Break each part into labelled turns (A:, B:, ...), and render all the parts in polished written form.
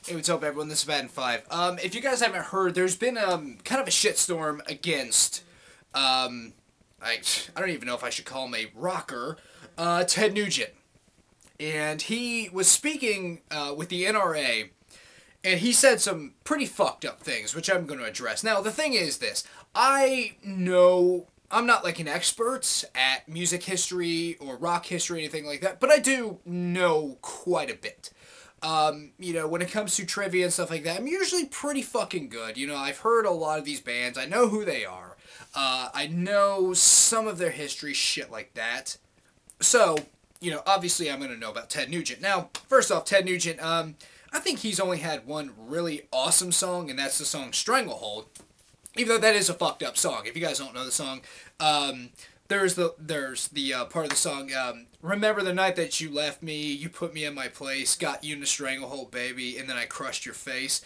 A: Hey, what's up, everyone? This is Bad and 5. If you guys haven't heard, there's been kind of a shitstorm against I don't even know if I should call him a rocker, Ted Nugent, and he was speaking with the NRA, and he said some pretty fucked up things, which I'm going to address. Now, the thing is this: I know I'm not like an expert at music history or rock history or anything like that, but I do know quite a bit. When it comes to trivia and stuff like that, I'm usually pretty fucking good. I've heard a lot of these bands. I know who they are. I know some of their history, shit like that. So, obviously I'm going to know about Ted Nugent. Now, first off, Ted Nugent, I think he's only had one really awesome song, and that's the song Stranglehold. Even though that is a fucked up song. If you guys don't know the song, there's the part of the song, remember the night that you left me, you put me in my place, got you in a stranglehold, baby, and then I crushed your face.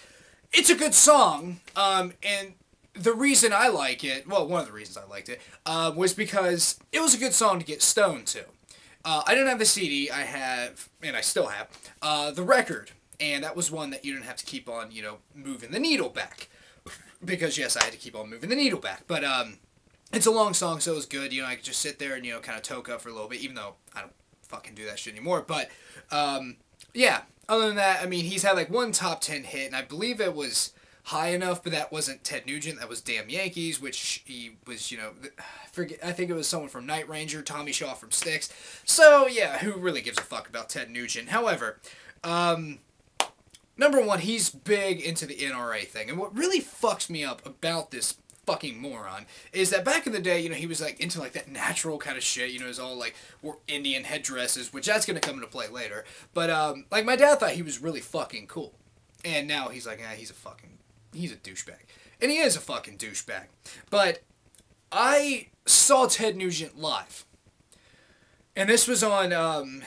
A: It's a good song, and the reason I like it, well, one of the reasons I liked it, was because it was a good song to get stoned to. I didn't have the CD, I have, and I still have, the record, and that was one that you didn't have to keep on, moving the needle back. Because, yes, I had to keep on moving the needle back, but, it's a long song, so it was good. I could just sit there and, kind of toke up for a little bit, even though I don't fucking do that shit anymore. But, yeah, other than that, I mean, he's had, like, one top 10 hit, and I believe it was high enough, but that wasn't Ted Nugent. That was Damn Yankees, which he was, I think it was someone from Night Ranger, Tommy Shaw from Styx. So, yeah, who really gives a fuck about Ted Nugent? However, number one, he's big into the NRA thing, and what really fucks me up about this fucking moron is that back in the day, he was like into like that natural kind of shit, it was all like wore Indian headdresses, which that's gonna come into play later. But like my dad thought he was really fucking cool, and now he's like, he's a douchebag, and he is a fucking douchebag. But I saw Ted Nugent live, and this was on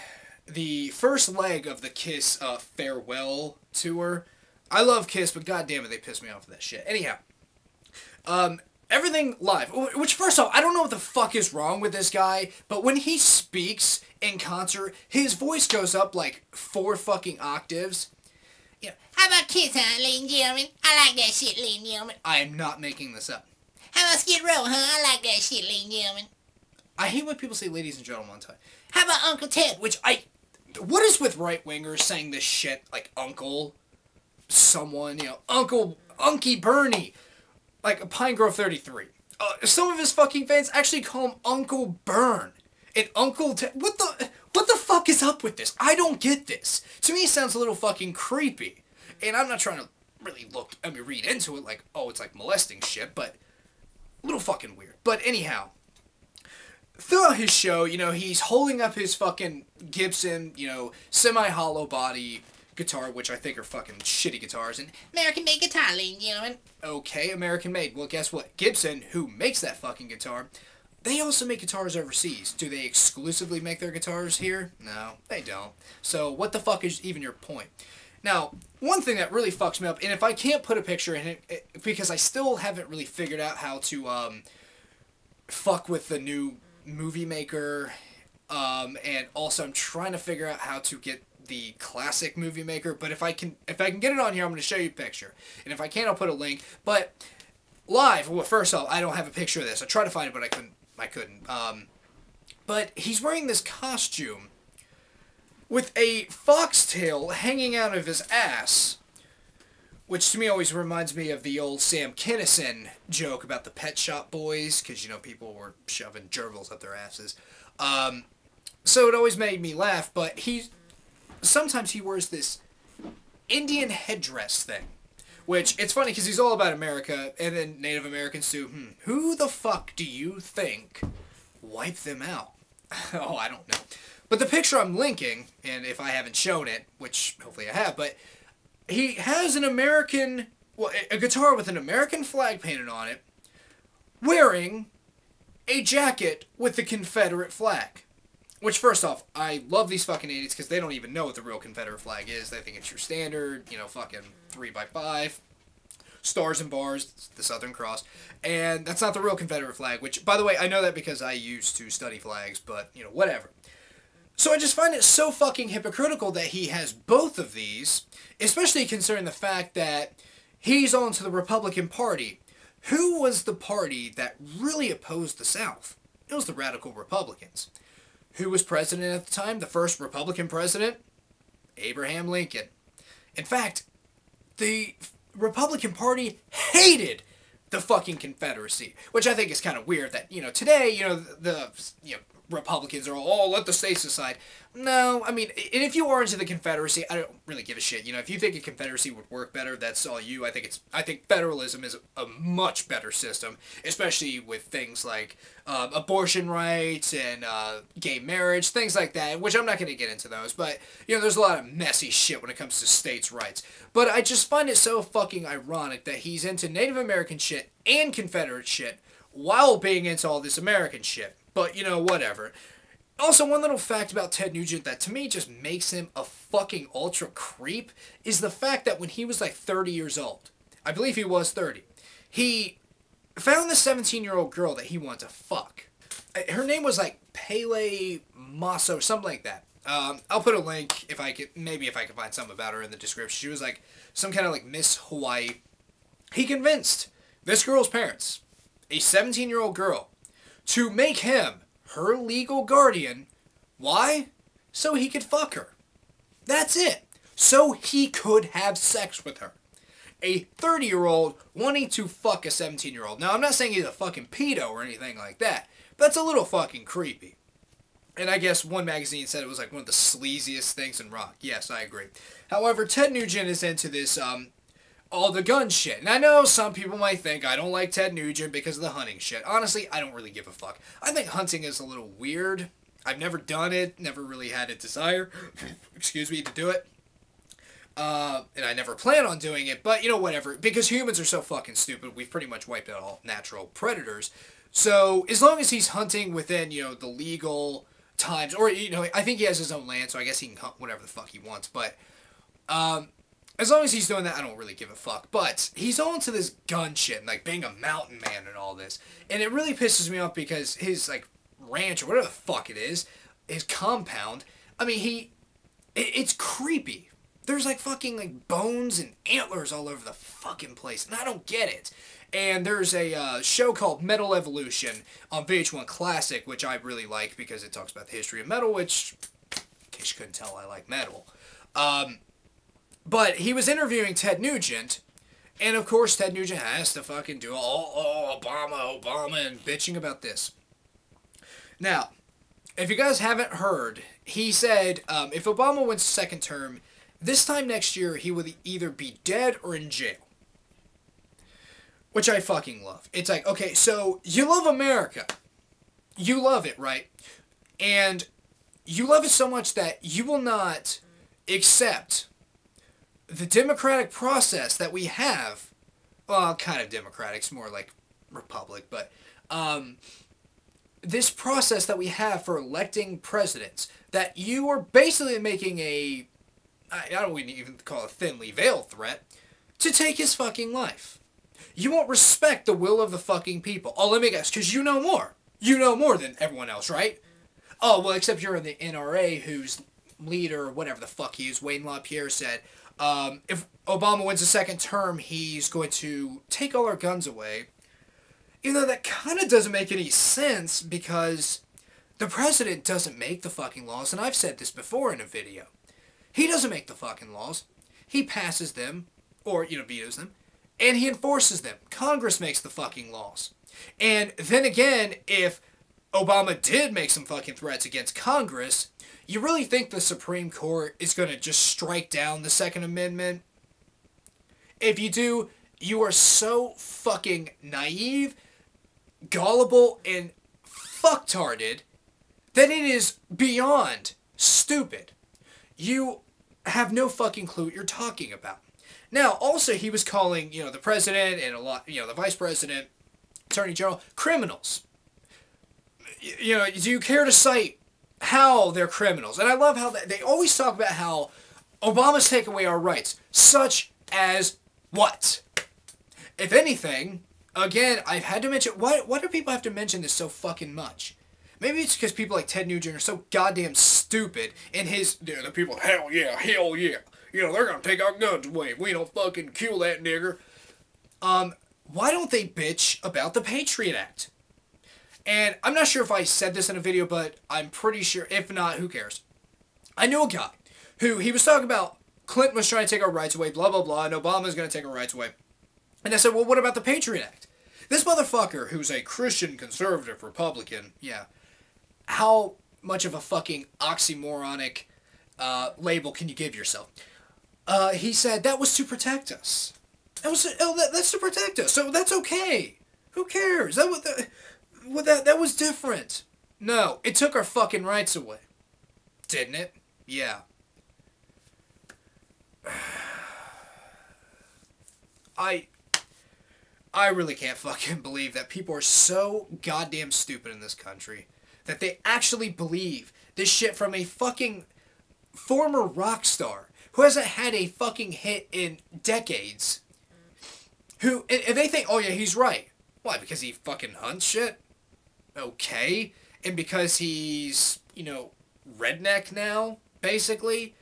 A: the first leg of the Kiss farewell tour. I love Kiss, but goddamn it, they pissed me off with that shit. Anyhow. Everything live. Which, first off, I don't know what the fuck is wrong with this guy, but when he speaks in concert, his voice goes up like 4 fucking octaves.
B: How about Kiss, huh, ladies and gentlemen? I like that shit, ladies and gentlemen.
A: I am not making this up.
B: How about Skid Row, huh? I like that shit, ladies and gentlemen.
A: I hate when people say ladies and gentlemen on time.
B: How about Uncle Ted?
A: What is with right-wingers saying this shit like Uncle someone, Uncle Unky Bernie? Like Pine Grove 33. Some of his fucking fans actually call him Uncle Burn. And Uncle Ted. What the fuck is up with this? I don't get this. To me, it sounds a little fucking creepy. And I'm not trying to really read into it like, oh, it's like molesting shit, but a little fucking weird. But anyhow, throughout his show, he's holding up his fucking Gibson, semi-hollow body guitar, which I think are fucking shitty guitars, and
B: American-made guitar, ladies and gentlemen.
A: Okay, American-made. Well, guess what? Gibson, who makes that fucking guitar, they also make guitars overseas. Do they exclusively make their guitars here? No, they don't. So, what the fuck is even your point? Now, one thing that really fucks me up, and if I can't put a picture in it, because I still haven't really figured out how to, fuck with the new movie maker, and also I'm trying to figure out how to get the classic movie maker, but if I can get it on here, I'm going to show you a picture, and if I can't, I'll put a link. But live, well, first off, I don't have a picture of this. I tried to find it, but I couldn't. But he's wearing this costume with a foxtail hanging out of his ass, which to me always reminds me of the old Sam Kinison joke about the Pet Shop Boys, because people were shoving gerbils up their asses. So it always made me laugh, but sometimes he wears this Indian headdress thing, which, it's funny because he's all about America, and then Native Americans too. Who the fuck do you think wiped them out? Oh, I don't know. But the picture I'm linking, and if I haven't shown it, which hopefully I have, but he has a guitar with an American flag painted on it, wearing a jacket with the Confederate flag. Which, first off, I love these fucking idiots because they don't even know what the real Confederate flag is. They think it's your standard, fucking 3x5, stars and bars, the Southern Cross. And that's not the real Confederate flag, which, by the way, I know that because I used to study flags, but, whatever. So I just find it so fucking hypocritical that he has both of these, especially considering the fact that he's on to the Republican Party. Who was the party that really opposed the South? It was the radical Republicans. Who was president at the time? The first Republican president? Abraham Lincoln. In fact, the Republican Party hated the fucking Confederacy, which I think is kind of weird that, today, the Republicans are all, let the states decide. No, I mean, and if you are into the Confederacy, I don't really give a shit. If you think a Confederacy would work better, that's all you. I think federalism is a much better system, especially with things like abortion rights and gay marriage, things like that, which I'm not going to get into those. But, there's a lot of messy shit when it comes to states' rights. But I just find it so fucking ironic that he's into Native American shit and Confederate shit while being into all this American shit. But, whatever. Also, one little fact about Ted Nugent that to me just makes him a fucking ultra creep is the fact that when he was like 30 years old, I believe he was 30, he found this 17-year-old girl that he wanted to fuck. Her name was like Pele Maso, something like that. I'll put a link if I can find something about her in the description. She was like some kind of like Miss Hawaii. He convinced this girl's parents, a 17-year-old girl, to make him her legal guardian. Why? So he could fuck her. That's it. So he could have sex with her. A 30-year-old wanting to fuck a 17-year-old. Now, I'm not saying he's a fucking pedo or anything like that, but that's a little fucking creepy. And I guess one magazine said it was like one of the sleaziest things in rock. Yes, I agree. However, Ted Nugent is into this, all the gun shit. And I know some people might think I don't like Ted Nugent because of the hunting shit. Honestly, I don't really give a fuck. I think hunting is a little weird. I've never done it, never really had a desire, excuse me, to do it. And I never plan on doing it, but whatever. Because humans are so fucking stupid, we've pretty much wiped out all natural predators. So, as long as he's hunting within, the legal times, or, I think he has his own land, so I guess he can hunt whatever the fuck he wants, but, as long as he's doing that, I don't really give a fuck. But he's on to this gun shit, and, like, being a mountain man and all this. And it really pisses me off because his, like, ranch, or whatever the fuck it is, his compound, I mean, it's creepy. There's, like, fucking, like, bones and antlers all over the fucking place, and I don't get it. And there's a show called Metal Evolution on VH1 Classic, which I really like because it talks about the history of metal, which, in case you couldn't tell, I like metal. But he was interviewing Ted Nugent, and of course Ted Nugent has to fucking do all, Obama, and bitching about this. Now, if you guys haven't heard, he said if Obama wins a second term, this time next year he will either be dead or in jail. Which I fucking love. It's like, okay, so you love America. You love it, right? And you love it so much that you will not accept the democratic process that we have. Well, kind of democratic. It's more like republic. But this process that we have for electing presidents, that you are basically making a, I don't even call it a thinly veiled threat, to take his fucking life. You won't respect the will of the fucking people. Oh, let me guess, because you know more. You know more than everyone else, right? Oh, well, except you're in the NRA, whose leader, whatever the fuck he is, Wayne LaPierre, said, if Obama wins a second term, he's going to take all our guns away. Even though that kind of doesn't make any sense, because the president doesn't make the fucking laws, and I've said this before in a video. He doesn't make the fucking laws. He passes them, or, vetoes them. And he enforces them. Congress makes the fucking laws. And then again, if Obama did make some fucking threats against Congress, you really think the Supreme Court is going to just strike down the Second Amendment? If you do, you are so fucking naive, gullible, and fucktarded that it is beyond stupid. You have no fucking clue what you're talking about. Now, also, he was calling, the president and the vice president, attorney general, criminals. Do you care to cite how they're criminals? And I love how they always talk about how Obama's taken away our rights. Such as what? If anything, again, I've had to mention, why do people have to mention this so fucking much? Maybe it's because people like Ted Nugent are so goddamn stupid, and the people, hell yeah, you know, they're gonna take our guns away if we don't fucking kill that nigger. Why don't they bitch about the Patriot Act? And I'm not sure if I said this in a video, but I'm pretty sure, if not, who cares? I knew a guy who, he was talking about Clinton was trying to take our rights away, blah, blah, blah, and Obama's going to take our rights away. And I said, well, what about the Patriot Act? This motherfucker, who's a Christian conservative Republican, yeah, how much of a fucking oxymoronic label can you give yourself? He said, that was to protect us. That's to protect us, so that's okay. Who cares? That was different. No, it took our fucking rights away. Didn't it? Yeah. I really can't fucking believe that people are so goddamn stupid in this country that they actually believe this shit from a fucking former rock star who hasn't had a fucking hit in decades. Who, and they think, oh yeah, he's right. Why? Because he fucking hunts shit? Okay. And because he's, you know, redneck now, basically.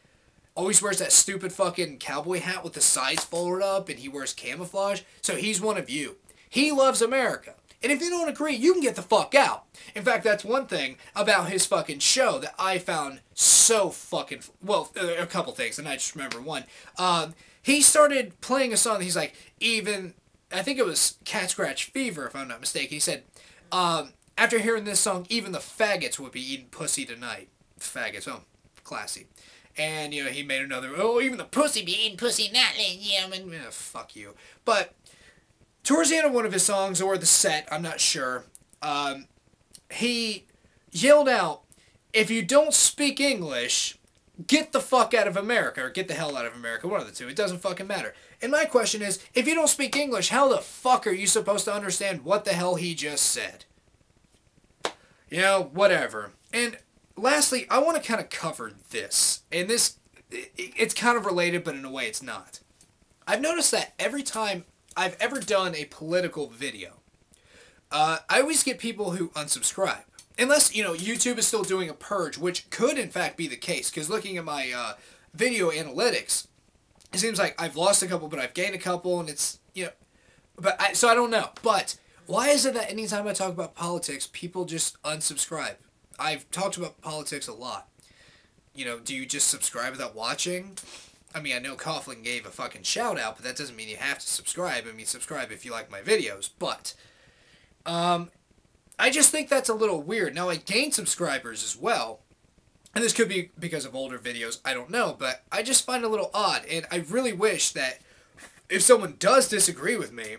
A: Always wears that stupid fucking cowboy hat with the sides folded up, and he wears camouflage. So he's one of you. He loves America. And if you don't agree, you can get the fuck out. In fact, that's one thing about his fucking show that I found so fucking... Well, a couple things, and I just remember one. He started playing a song, he's like, even... I think it was Cat Scratch Fever, if I'm not mistaken. He said, after hearing this song, even the faggots would be eating pussy tonight. Faggots, oh, classy. And, you know, he made another, oh, even the pussy be eating pussy nightly, yeah, man. Yeah, fuck you. But, towards the end of one of his songs, or the set, I'm not sure, he yelled out, if you don't speak English, get the fuck out of America, or get the hell out of America, one of the two, it doesn't fucking matter. And my question is, if you don't speak English, how the fuck are you supposed to understand what the hell he just said? You know, whatever. And lastly, I want to kind of cover this. And this, it's kind of related, but in a way it's not. I've noticed that every time I've ever done a political video, I always get people who unsubscribe. Unless, you know, YouTube is still doing a purge, which could in fact be the case. Because looking at my video analytics, it seems like I've lost a couple, but I've gained a couple, and it's, you know, so I don't know. But why is it that anytime I talk about politics, people just unsubscribe? I've talked about politics a lot. You know, do you just subscribe without watching? I mean, I know Coughlin gave a fucking shout out, but that doesn't mean you have to subscribe. I mean, subscribe if you like my videos. But, I just think that's a little weird. Now, I gained subscribers as well. And this could be because of older videos. I don't know. But I just find it a little odd. And I really wish that if someone does disagree with me,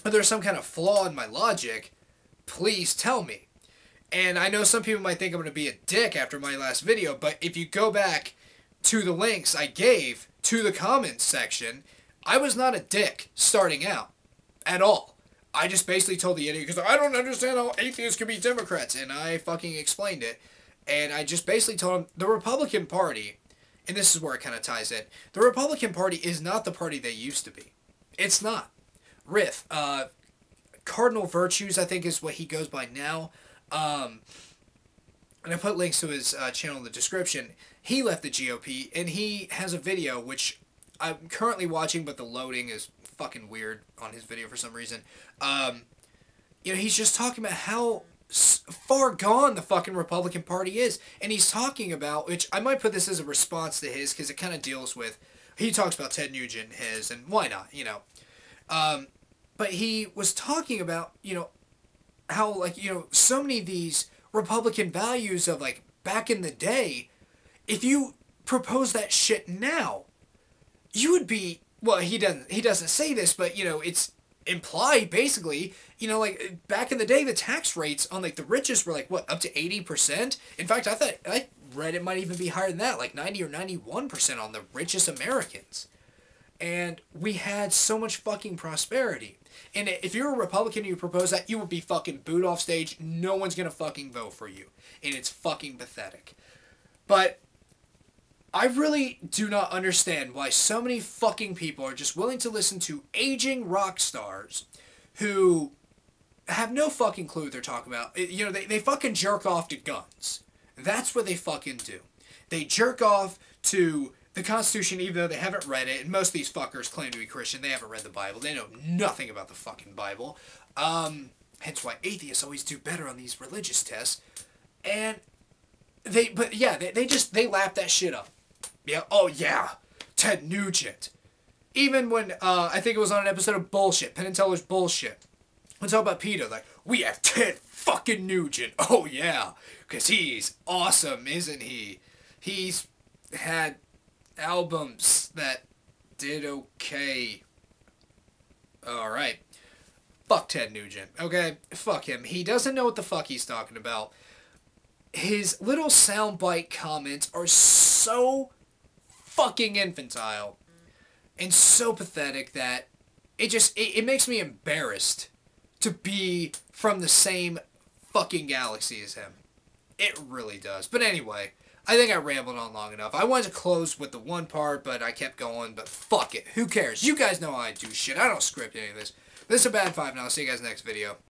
A: or there's some kind of flaw in my logic, please tell me. And I know some people might think I'm going to be a dick after my last video, but if you go back to the links I gave to the comments section, I was not a dick starting out at all. I just basically told the idiot, because I don't understand how atheists can be Democrats, and I fucking explained it. And I just basically told him, the Republican Party, and this is where it kind of ties in, the Republican Party is not the party they used to be. It's not. Riff, Cardinal Virtues, I think is what he goes by now. And I put links to his channel in the description. He left the GOP, and he has a video, which I'm currently watching, but the loading is fucking weird on his video for some reason. You know, he's just talking about how far gone the fucking Republican Party is. And he's talking about, which I might put this as a response to his, because it kind of deals with, he talks about Ted Nugent and his, and why not, you know. But he was talking about, you know, how, like, you know, so many of these Republican values of, like, back in the day, if you propose that shit now, you would be, well, he doesn't say this, but, you know, it's implied, basically, you know, like, back in the day, the tax rates on, like, the richest were, like, what, up to 80%? In fact, I read it might even be higher than that, like 90 or 91% on the richest Americans. And we had so much fucking prosperity. And if you're a Republican and you propose that, you would be fucking booed off stage. No one's gonna fucking vote for you. And it's fucking pathetic. But I really do not understand why so many fucking people are just willing to listen to aging rock stars who have no fucking clue what they're talking about. You know, they fucking jerk off to guns. That's what they fucking do. They jerk off to the Constitution even though they haven't read it, and most of these fuckers claim to be Christian. They haven't read the Bible. They know nothing about the fucking Bible. Hence why atheists always do better on these religious tests. And they lap that shit up. Yeah, oh yeah, Ted Nugent. Even when, I think it was on an episode of Bullshit, Penn and Teller's Bullshit. When talk about PETA, like, we have Ted fucking Nugent. Oh yeah, because he's awesome, isn't he? He's had albums that did okay. Alright. Fuck Ted Nugent, okay? Fuck him. He doesn't know what the fuck he's talking about. His little soundbite comments are so fucking infantile and so pathetic that it makes me embarrassed to be from the same fucking galaxy as him. It really does. But anyway, I think I rambled on long enough. I wanted to close with the one part, but I kept going, but fuck it. Who cares? You guys know how I do shit. I don't script any of this. This is a bad 5, and I'll see you guys next video.